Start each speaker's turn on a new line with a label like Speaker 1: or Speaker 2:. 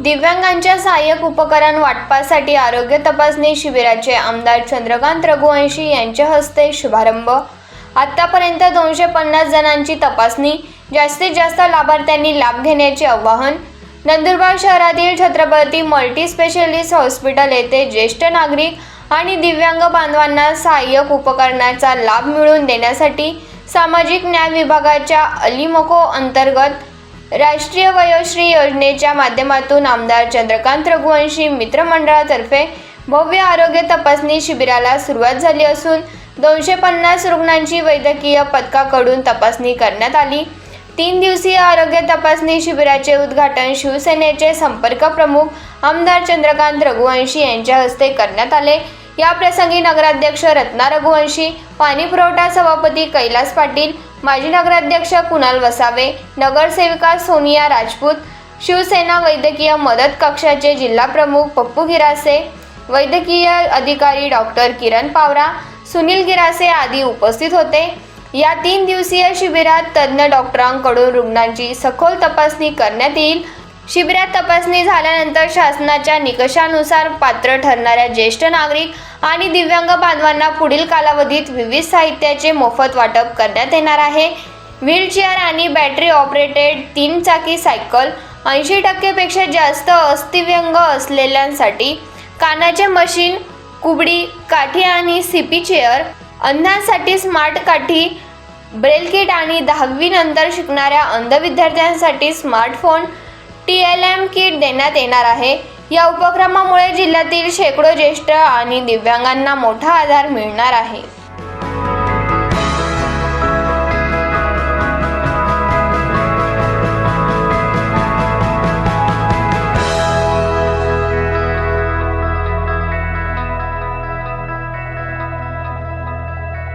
Speaker 1: दिव्यांगांच्या सहाय्यक उपकरण वाटपासाठी आरोग्य तपासणी शिबिराचे आमदार चंद्रकांत रघुवंशी यांच्या हस्ते शुभारंभ। आतापर्यंत 250 जणांची तपासणी, जास्तीत जास्त लाभार्थ्यांनी लाभ घेण्याचे आवाहन। नंदुरबार शहरातील छत्रपती मल्टी स्पेशालिस्ट हॉस्पिटल येथे ज्येष्ठ नागरिक आणि दिव्यांग बांधवांना सहाय्यक उपकरणाचा लाभ मिळवून देण्यासाठी सामाजिक न्याय विभागाच्या अलीमको अंतर्गत राष्ट्रीय वयोश्री योजनेच्या माध्यमातून आमदार चंद्रकांत रघुवंशी मित्रमंडळातर्फे भव्य आरोग्य तपासणी शिबिराला सुरुवात झाली असून 250 रुग्णांची वैद्यकीय पथकाकडून तपासणी करण्यात आली। 3 दिवसीय आरोग्य तपासणी शिबिराचे उद्घाटन शिवसेनेचे संपर्क प्रमुख आमदार चंद्रकांत रघुवंशी यांच्या हस्ते करण्यात आले। या प्रसंगी नगराध्यक्ष रत्ना रघुवंशी, पाणी पुरवठा सभापती कैलास पाटील, माजी नगराध्यक्ष कुणाल वसावे, नगरसेविका सोनिया राजपूत, शिवसेना वैद्यकीय मदत कक्षाचे जिल्हा प्रमुख पप्पू गिरासे, वैद्यकीय अधिकारी डॉक्टर किरण पावरा, सुनील गिरासे आदी उपस्थित होते। या 3 दिवसीय शिबिरात तज्ञ डॉक्टरांकडून रुग्णांची सखोल तपासणी करण्यात येईल। शिबिरात तपासणी झाल्यानंतर शासनाच्या निकषानुसार पात्र ठरणाऱ्या ज्येष्ठ नागरिक आणि दिव्यांग बांधवांना पुढील कालावधीत विविध साहित्याचे मोफत वाटप करण्यात येणार आहे। व्हीलचेअर आणि बॅटरी ऑपरेटेड 3 चाकी सायकल, 80% पेक्षा जास्त अस्थिव्यंग असलेल्यांसाठी कानाचे मशीन, कुबडी, काठी आणि सीपी चेअर, अंधांसाठी स्मार्ट काठी, ब्रेल किट आणि 10वी नंतर शिकणाऱ्या अंध विद्यार्थ्यांसाठी स्मार्टफोन, TLM किट देण्यात येणार आहे। या उपक्रमामुळे जिल्ह्यातील शेकडो ज्येष्ठ आणि दिव्यांगांना मोठा आधार मिळणार आहे।